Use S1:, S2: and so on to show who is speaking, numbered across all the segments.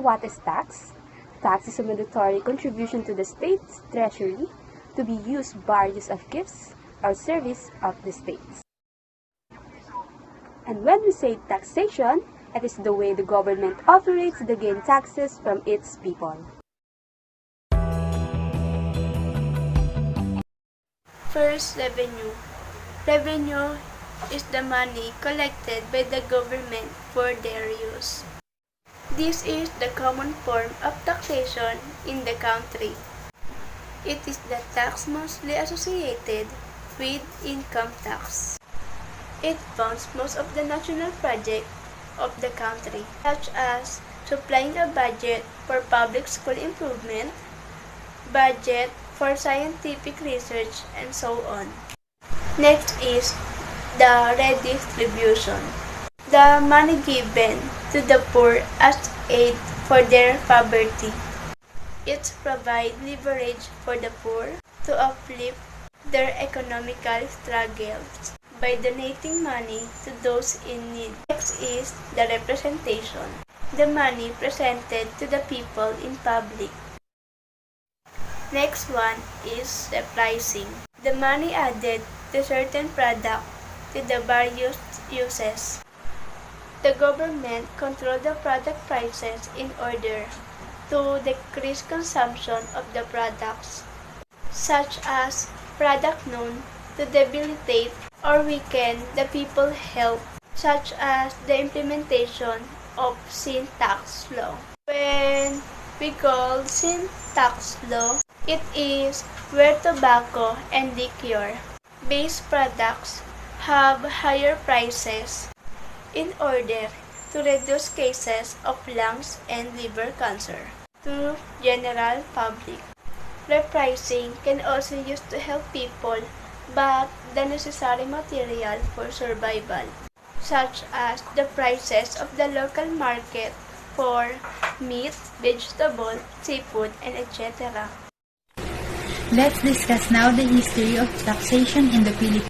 S1: what is tax? Tax is a mandatory contribution to the state's treasury to be used by use of gifts or service of the states. And when we say taxation, it is the way the government operates to gain taxes from its people.
S2: First, revenue. Revenue is the money collected by the government for their use. This is the common form of taxation in the country. It is the tax mostly associated with income tax. It funds most of the national projects of the country, such as supplying a budget for public school improvement, budget for scientific research, and so on. Next is the redistribution. The money given to the poor as aid for their poverty. It provides leverage for the poor to uplift their economical struggles by donating money to those in need. Next is the representation. The money presented to the people in public. Next one is the pricing. The money added to certain product to the various uses. The government controls the product prices in order to decrease consumption of the products, such as product known to debilitate or weaken the people's health, such as the implementation of sin tax law. When we call sin tax law, it is where tobacco and liquor-based products have higher prices in order to reduce cases of lungs and liver cancer to general public. Repricing can also be used to help people but the necessary material for survival, such as the prices of the local market for meat, vegetable, seafood, and etc.
S3: Let's discuss now the history of taxation in the Philippines.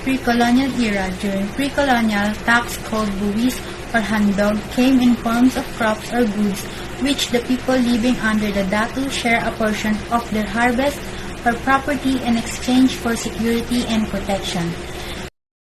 S3: Pre-colonial era. During pre-colonial, tax called buwis or handog came in forms of crops or goods which the people living under the datu share a portion of their harvest or property in exchange for security and protection.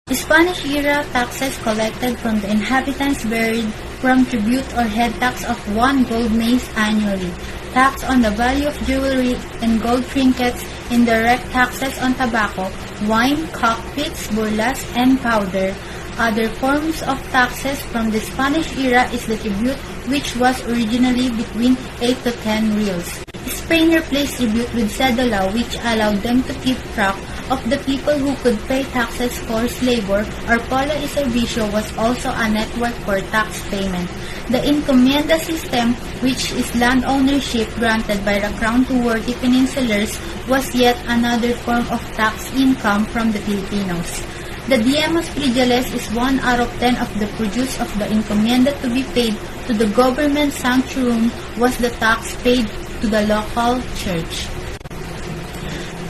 S3: The Spanish era, taxes collected from the inhabitants varied from tribute or head tax of 1 gold mace annually, tax on the value of jewelry and gold trinkets, indirect taxes on tobacco, wine, cockpits, burlas, and powder. Other forms of taxes from the Spanish era is the tribute, which was originally between 8 to 10 reals. Spain replaced tribute with cedula, which allowed them to keep track of the people who could pay taxes for labor, or pola y servicio was also a network for tax payment. The encomienda system, which is land ownership granted by the crown to worthy peninsulars, was yet another form of tax income from the Filipinos. The diemos plurales is 1 out of 10 of the produce of the encomienda to be paid to the government sanctuary was the tax paid to the local church.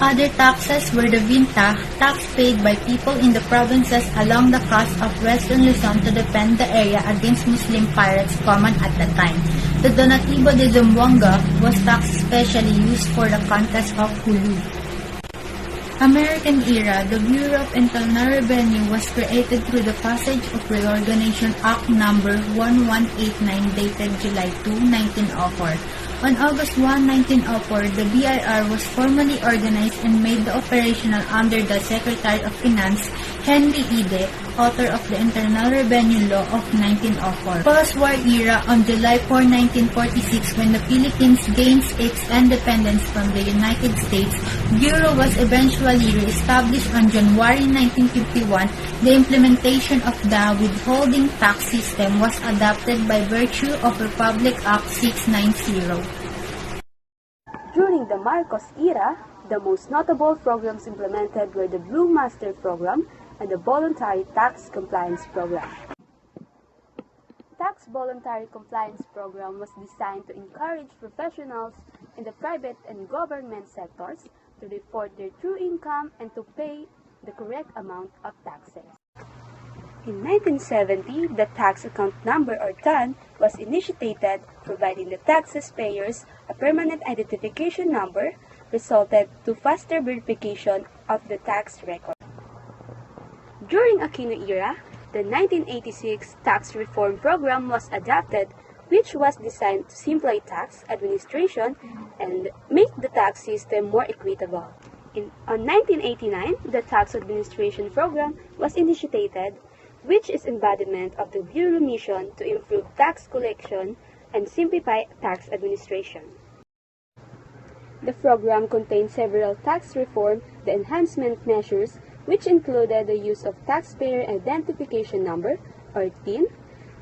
S3: Other taxes were the vinta, tax paid by people in the provinces along the coast of western Luzon to defend the area against Muslim pirates common at the time. The donativo de Zamboanga was tax specially used for the contest of Hulu. American era, the Bureau of Internal Revenue was created through the passage of Reorganization Act No. 1189 dated July 2, 1904. On August 1, 1904, the BIR was formally organized and made operational under the Secretary of Finance, Henry Ide, author of the Internal Revenue Law of 1904. Post-war era, on July 4, 1946, when the Philippines gained its independence from the United States, Bureau was eventually re-established on January 1951. The implementation of the withholding tax system was adopted by virtue of Republic Act 690.
S1: During the Marcos era, the most notable programs implemented were the Blue Master Program and the Voluntary Tax Compliance Program. Tax Voluntary Compliance Program was designed to encourage professionals in the private and government sectors to report their true income and to pay the correct amount of taxes. In 1970, the tax account number or TAN was initiated, providing the taxes payers a permanent identification number, resulted to faster verification of the tax record. During Aquino era, the 1986 Tax Reform Program was adopted, which was designed to simplify tax administration and make the tax system more equitable. On 1989, the Tax Administration Program was initiated, which is embodiment of the Bureau mission to improve tax collection and simplify tax administration. The program contained several tax reform, the enhancement measures, which included the use of Taxpayer Identification Number, or TIN,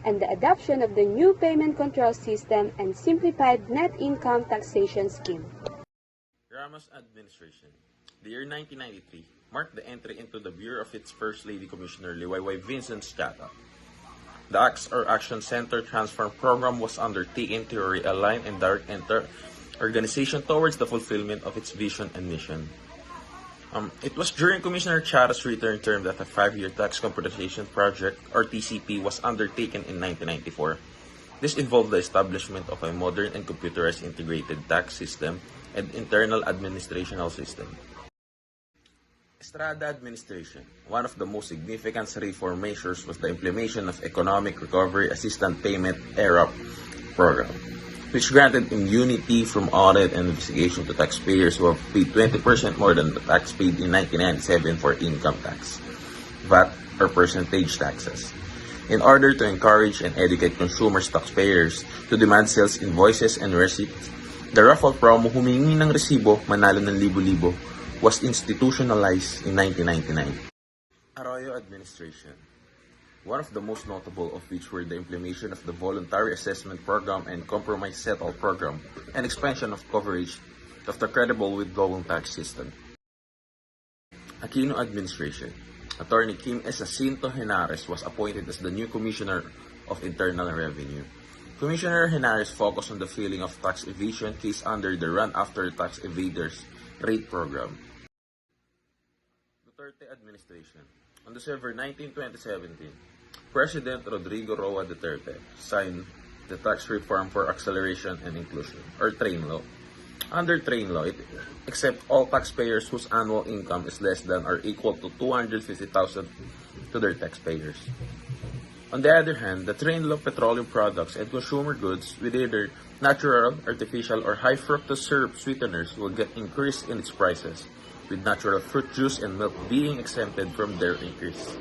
S1: and the adoption of the new payment control system and simplified net income taxation scheme.
S4: Ramos administration. The year 1993 marked the entry into the Bureau of its First Lady Commissioner Liwayway Vincent Chata. The ACTS or Action Center Transform Program was undertaken to realign and direct organization towards the fulfillment of its vision and mission. It was during Commissioner Chata's return term that a 5-year tax computation project, or TCP, was undertaken in 1994. This involved the establishment of a modern and computerized integrated tax system and internal administrational system. Estrada administration. One of the most significant reform measures was the implementation of Economic Recovery Assistance Payment ERAP program, which granted immunity from audit and investigation to taxpayers who have paid 20% more than the tax paid in 1997 for income tax, VAT, or percentage taxes. In order to encourage and educate consumers taxpayers to demand sales invoices and receipts, the raffle promo humingi ng resibo, manalo ng libo-libo, was institutionalized in 1999. Arroyo administration. One of the most notable of which were the implementation of the Voluntary Assessment Program and Compromise Settle Program and expansion of coverage of the credible withdrawal tax system. Aquino administration. Attorney Kim S. Jacinto Henares was appointed as the new Commissioner of Internal Revenue. Commissioner Henares focused on the filing of tax evasion case under the Run After Tax Evaders Rate Program. Duterte administration. On December 19, 2017, President Rodrigo Roa Duterte signed the Tax Reform for Acceleration and Inclusion, or TRAIN Law. Under TRAIN Law, it accepts all taxpayers whose annual income is less than or equal to 250,000 to their taxpayers. On the other hand, the TRAIN Law petroleum products and consumer goods with either natural, artificial, or high fructose syrup sweeteners will get increased in its prices, with natural fruit juice and milk being exempted from their increase.